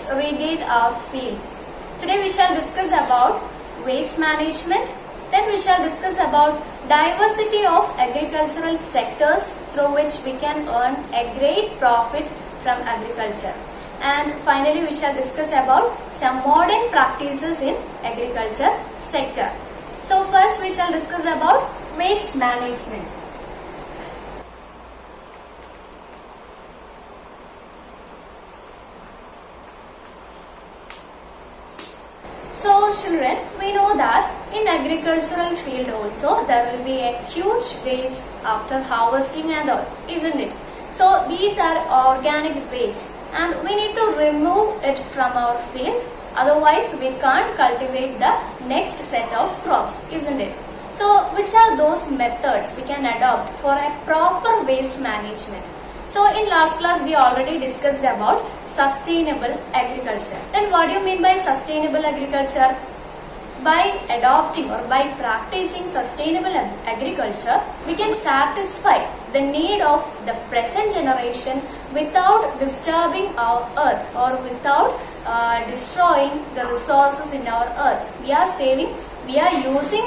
let's regain our fields. Today we shall discuss about waste management. Then we shall discuss about diversity of agricultural sectors through which we can earn a great profit from agriculture. And finally we shall discuss about some modern practices in agriculture sector. So first we shall discuss about waste management. So children, we know that in agricultural field also there will be a huge waste after harvesting and all, isn't it? So these are organic waste and we need to remove it from our field, otherwise we can't cultivate the next set of crops, isn't it? So which are those methods we can adopt for a proper waste management? So in last class we already discussed about sustainable agriculture. Then what do you mean by sustainable agriculture? By adopting or by practicing sustainable agriculture, we can satisfy the need of the present generation without disturbing our earth or without destroying the resources in our earth. We are using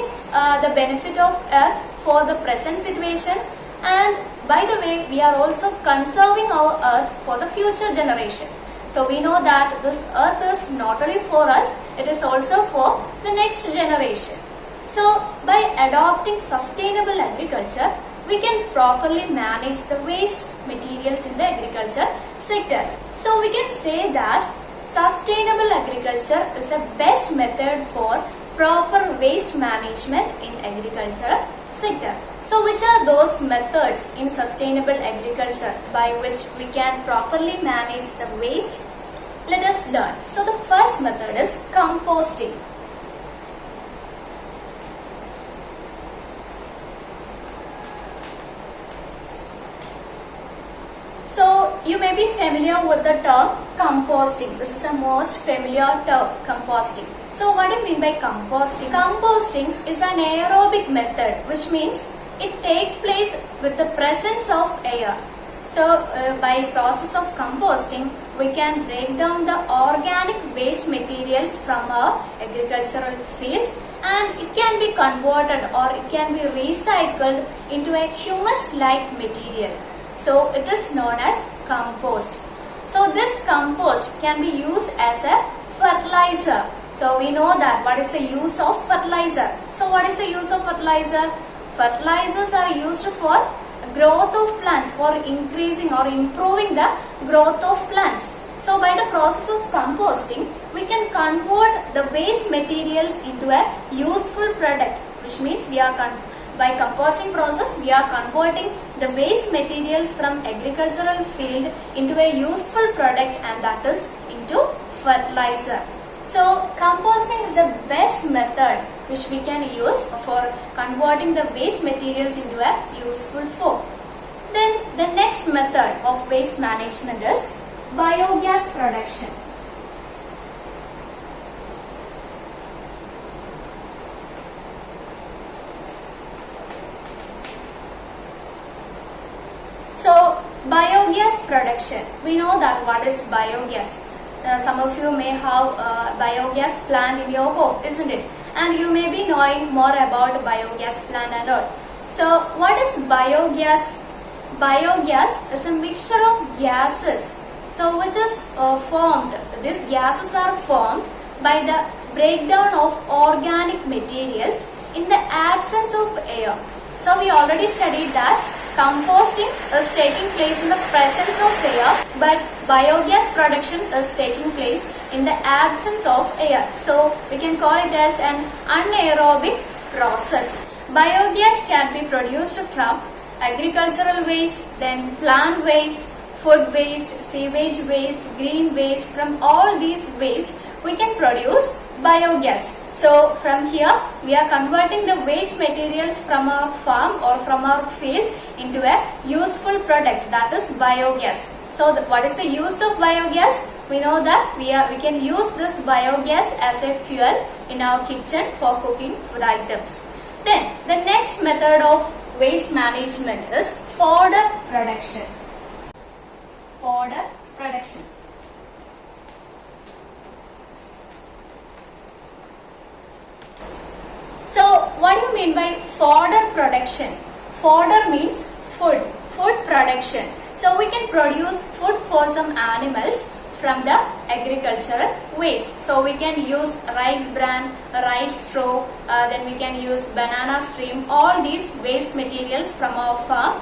the benefit of earth for the present situation, and by the way we are also conserving our earth for the future generation. So we know that this earth is not only for us, it is also for the next generation. So by adopting sustainable agriculture, we can properly manage the waste materials in the agriculture sector. So we can say that sustainable agriculture is the best method for proper waste management in agriculture sector. So which are those methods in sustainable agriculture by which we can properly manage the waste? Let us learn. So the first method is composting. So you may be familiar with the term composting. This is the most familiar term, composting. So what do you mean by composting? Composting is an aerobic method, which means it takes place with the presence of air. So by process of composting, we can break down the organic waste materials from our agricultural field, and it can be converted or it can be recycled into a humus-like material. So it is known as compost. So this compost can be used as a fertilizer. So we know that what is the use of fertilizer. So what is the use of fertilizer? Fertilizers are used for growth of plants, for increasing or improving the growth of plants. So by the process of composting, we can convert the waste materials into a useful product, which means by composting process we are converting the waste materials from agricultural field into a useful product, and that is into fertilizer. So composting is the best method which we can use for converting the waste materials into a useful form. Then the next method of waste management is biogas production. So biogas production, we know that what is biogas. Some of you may have biogas plant in your home, isn't it? And you may be knowing more about biogas plant and all. So what is biogas? Biogas is a mixture of gases. So which is formed, these gases are formed by the breakdown of organic materials in the absence of air. So we already studied that composting is taking place in the presence of air, but biogas production is taking place in the absence of air. So we can call it as an anaerobic process. Biogas can be produced from agricultural waste, then plant waste, food waste, sewage waste, green waste. From all these waste we can produce biogas. So from here we are converting the waste materials from our farm or from our field into a useful product, that is biogas. So what is the use of biogas? We know that we can use this biogas as a fuel in our kitchen for cooking food items. Then the next method of waste management is fodder production. Fodder production. mean by fodder production? Fodder means food production. So we can produce food for some animals from the agricultural waste. So we can use rice bran, rice straw, then we can use banana stream, all these waste materials from our farm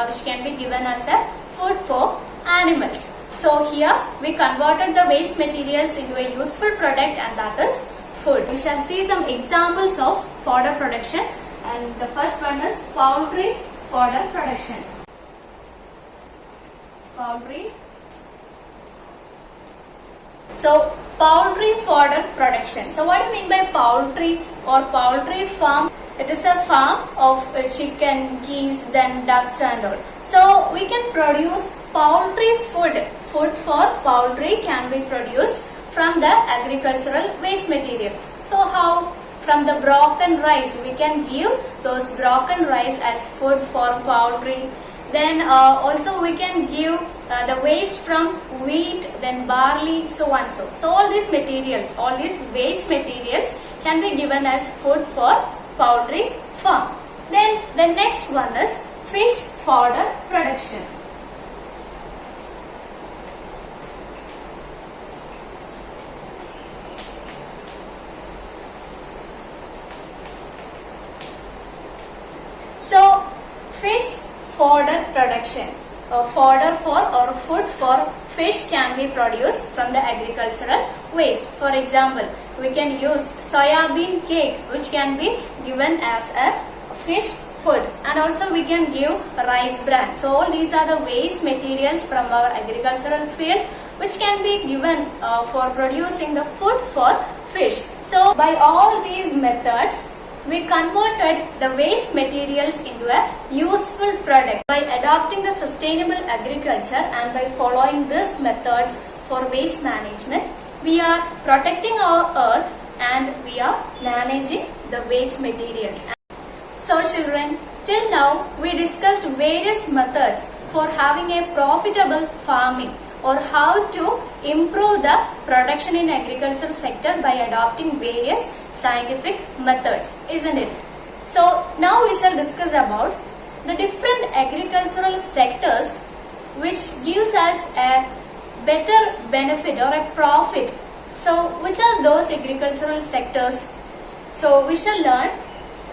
which can be given as a food for animals. So here we converted the waste materials into a useful product, and that is food. We shall see some examples of fodder production, and the first one is poultry fodder production. Poultry. So poultry fodder production. So what do you mean by poultry or poultry farm? It is a farm of chicken, geese, then ducks and all. So we can produce poultry food. Food for poultry can be produced from the agricultural waste materials. So how? From the broken rice, we can give those broken rice as food for poultry. Then also we can give the waste from wheat, then barley, so on so. So all these materials, all these waste materials can be given as food for poultry farm. Then the next one is fish fodder production. So fish fodder production. Fodder for or food for fish can be produced from the agricultural waste. For example, we can use soya bean cake, which can be given as a fish food, and also we can give rice bran. So all these are the waste materials from our agricultural field which can be given for producing the food for fish. So by all these methods, we converted the waste materials into a useful product. By adopting the sustainable agriculture and by following these methods for waste management, we are protecting our earth and we are managing the waste materials. So children, till now we discussed various methods for having a profitable farming, or how to improve the production in agricultural sector by adopting various scientific methods, isn't it? So now we shall discuss about the different agricultural sectors which gives us a better benefit or a profit. So which are those agricultural sectors? So we shall learn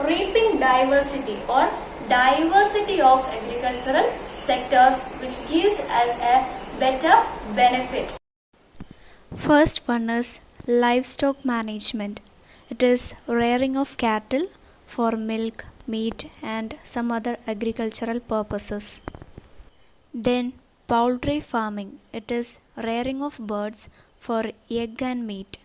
reaping diversity or diversity of agricultural sectors which gives us a better benefit. First one is livestock management. It is rearing of cattle for milk, meat and some other agricultural purposes. Then poultry farming. It is rearing of birds for egg and meat.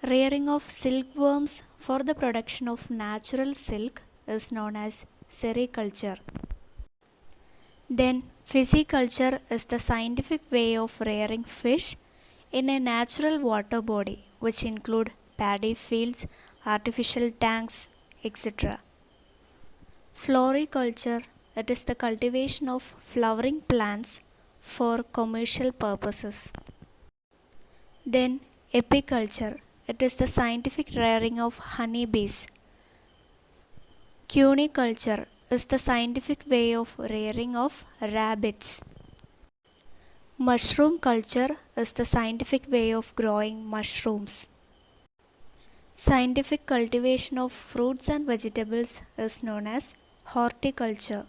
Rearing of silkworms for the production of natural silk is known as sericulture. Then pisciculture is the scientific way of rearing fish in a natural water body, which include paddy fields, artificial tanks, etc. Floriculture, it is the cultivation of flowering plants for commercial purposes. Then apiculture, it is the scientific rearing of honeybees. Cuniculture is the scientific way of rearing of rabbits. Mushroom culture is the scientific way of growing mushrooms. Scientific cultivation of fruits and vegetables is known as horticulture.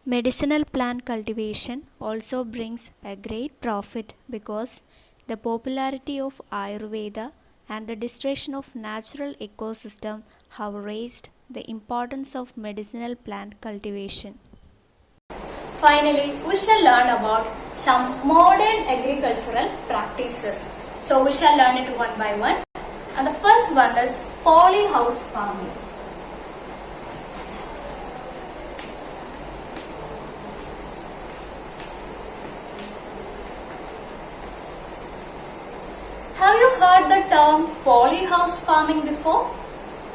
Medicinal plant cultivation also brings a great profit because the popularity of Ayurveda and the destruction of natural ecosystem have raised the importance of medicinal plant cultivation. Finally, we shall learn about some modern agricultural practices. So we shall learn it one by one. And the first one is polyhouse farming. Have you heard the term polyhouse farming before?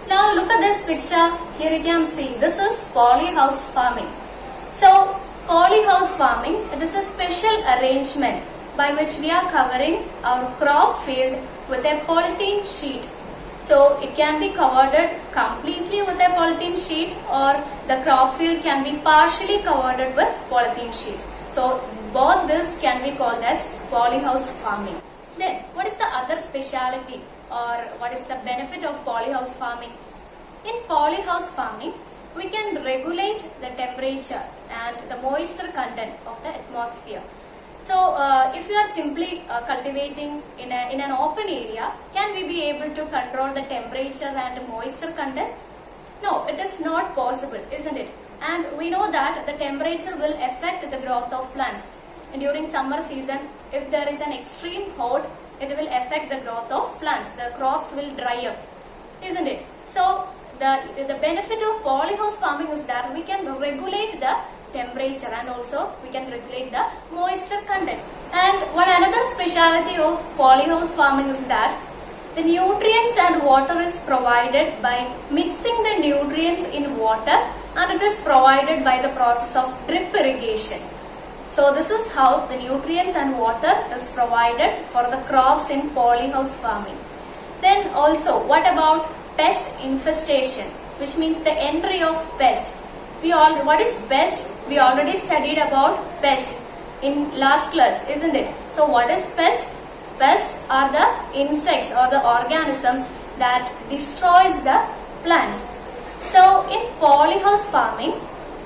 Now look at this picture. Here you can see this is polyhouse farming. So polyhouse farming, it is a special arrangement by which we are covering our crop field with a polythene sheet. So it can be covered completely with a polythene sheet, or the crop field can be partially covered with polythene sheet. So both this can be called as polyhouse farming. Then what is the other speciality, or what is the benefit of polyhouse farming? In polyhouse farming, we can regulate the temperature and the moisture content of the atmosphere. So, if you are simply cultivating in an open area, can we be able to control the temperature and moisture content? No, it is not possible, isn't it? And we know that the temperature will affect the growth of plants. And during summer season, if there is an extreme hot, it will affect the growth of plants. The crops will dry up, isn't it? So, the benefit of polyhouse farming is that we can regulate the temperature and also we can regulate the moisture content. And one another speciality of polyhouse farming is that the nutrients and water is provided by mixing the nutrients in water, and it is provided by the process of drip irrigation. So this is how the nutrients and water is provided for the crops in polyhouse farming. Then also, what about pest infestation, which means the entry of pest? What is pest? We already studied about pest in last class, isn't it? So what is pest? Pests are the insects or the organisms that destroys the plants. So in polyhouse farming,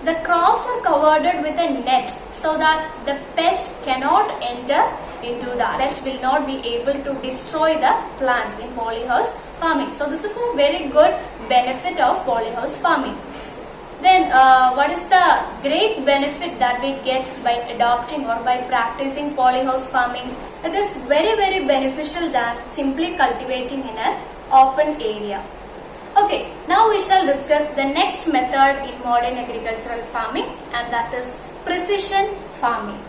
the crops are covered with a net so that the pest cannot enter into the pest will not be able to destroy the plants in polyhouse farming. So this is a very good benefit of polyhouse farming. Then what is the great benefit that we get by adopting or by practicing polyhouse farming? It is very beneficial than simply cultivating in an open area. Okay, now we shall discuss the next method in modern agricultural farming, and that is precision farming.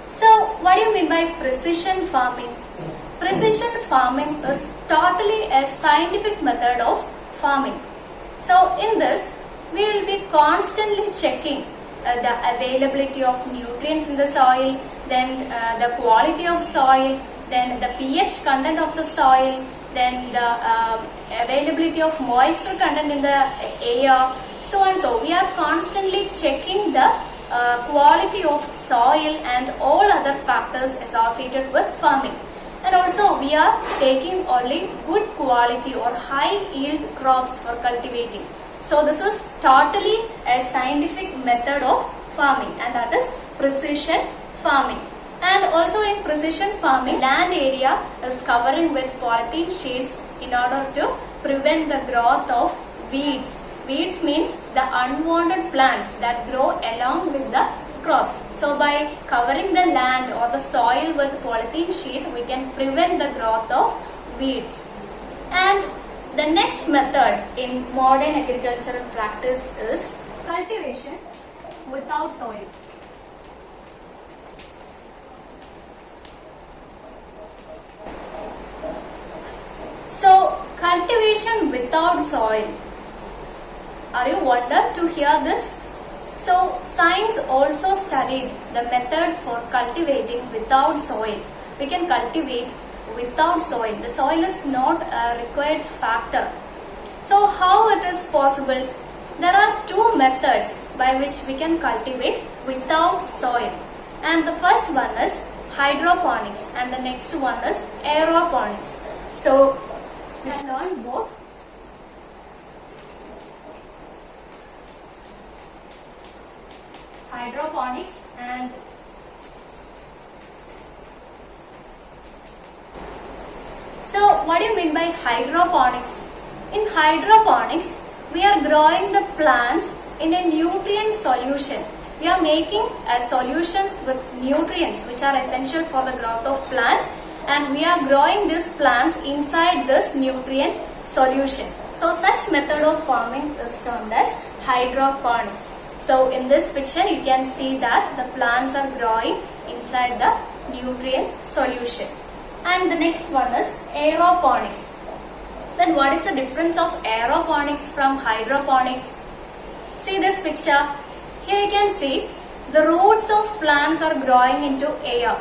So, what do you mean by precision farming? Precision farming is totally a scientific method of farming. So, in this, we will be constantly checking the availability of nutrients in the soil, then the quality of soil, then the pH content of the soil, then the availability of moisture content in the air, so and so. We are constantly checking the quality of soil and all other factors associated with farming. And also we are taking only good quality or high yield crops for cultivating. So this is totally a scientific method of farming, and that is precision farming. And also in precision farming, land area is covering with polythene sheets in order to prevent the growth of weeds. Weeds means the unwanted plants that grow along with the crops. So by covering the land or the soil with polythene sheet, we can prevent the growth of weeds. And the next method in modern agricultural practice is cultivation without soil. So cultivation without soil. Are you wonder to hear this? So science also studied the method for cultivating without soil. We can cultivate without soil. The soil is not a required factor. So how it is possible? There are two methods by which we can cultivate without soil. And the first one is hydroponics and the next one is aeroponics. So we shall learn both. Hydroponics and so what do you mean by hydroponics? In hydroponics, we are growing the plants in a nutrient solution. We are making a solution with nutrients which are essential for the growth of plant, and we are growing these plants inside this nutrient solution. So such method of farming is termed as hydroponics. So in this picture you can see that the plants are growing inside the nutrient solution. And the next one is aeroponics. Then what is the difference of aeroponics from hydroponics? See this picture. here you can see the roots of plants are growing into air,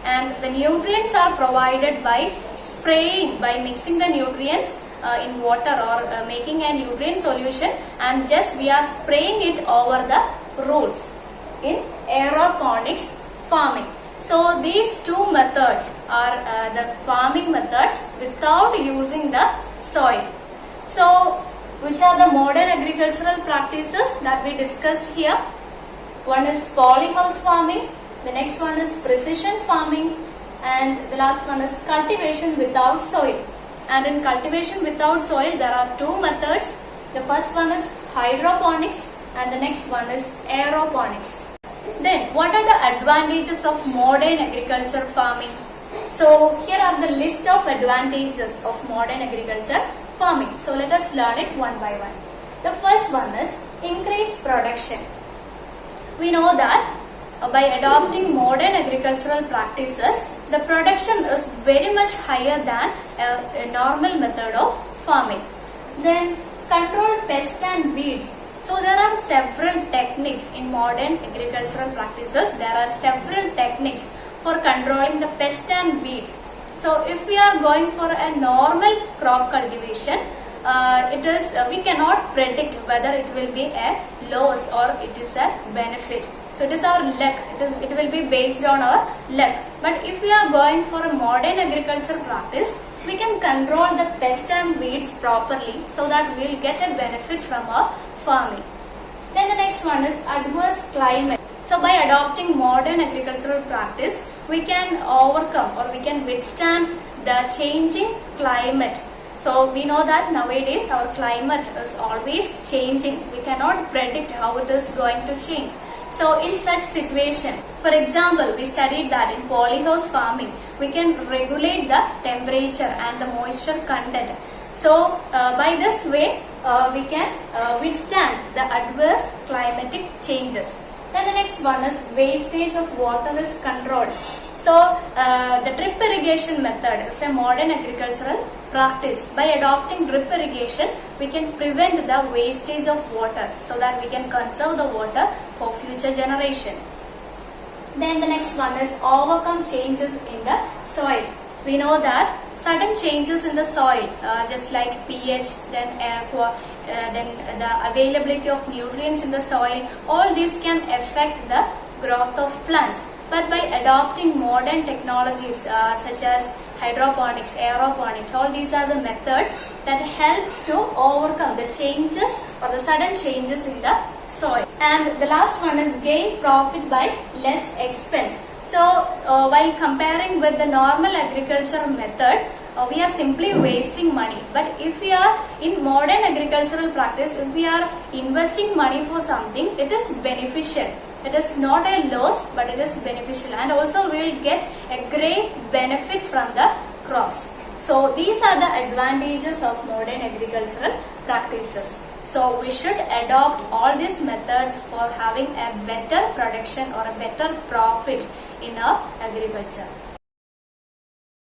and the nutrients are provided by spraying, by mixing the nutrients in water or making a nutrient solution, and just we are spraying it over the roots in aeroponics farming. So these two methods are the farming methods without using the soil. So which are the modern agricultural practices that we discussed here? One is polyhouse farming, the next one is precision farming, and the last one is cultivation without soil. And in cultivation without soil there are two methods. The first one is hydroponics and the next one is aeroponics. Then what are the advantages of modern agriculture farming? So here are the list of advantages of modern agriculture farming. So let us learn it one by one. The first one is increased production. We know that by adopting modern agricultural practices, the production is very much higher than a normal method of farming. Then control pests and weeds. So there are several techniques in modern agricultural practices. There are several techniques for controlling the pests and weeds. So if we are going for a normal crop cultivation, we cannot predict whether it will be a loss or it is a benefit. So it is our luck. It will be based on our luck. But if we are going for a modern agriculture practice, we can control the pests and weeds properly so that we will get a benefit from our farming. Then the next one is adverse climate. So by adopting modern agricultural practice, we can overcome or we can withstand the changing climate. So we know that nowadays our climate is always changing. We cannot predict how it is going to change. So in such situation, for example, we studied that in polyhouse farming, we can regulate the temperature and the moisture content. So by this way, we can withstand the adverse climatic changes. Then the next one is wastage of water is controlled. So the drip irrigation method is a modern agricultural practice. By adopting drip irrigation, we can prevent the wastage of water so that we can conserve the water for future generation. Then the next one is overcome changes in the soil. We know that sudden changes in the soil, just like pH, then the availability of nutrients in the soil, all these can affect the growth of plants. But by adopting modern technologies such as hydroponics, aeroponics, all these are the methods that helps to overcome the changes or the sudden changes in the soil. And the last one is gain profit by less expense. So while comparing with the normal agriculture method, we are simply wasting money. But if we are in modern agricultural practice, if we are investing money for something, it is beneficial. It is not a loss, but it is beneficial, and also we will get a great benefit from the crops. So these are the advantages of modern agricultural practices. So we should adopt all these methods for having a better production or a better profit in our agriculture.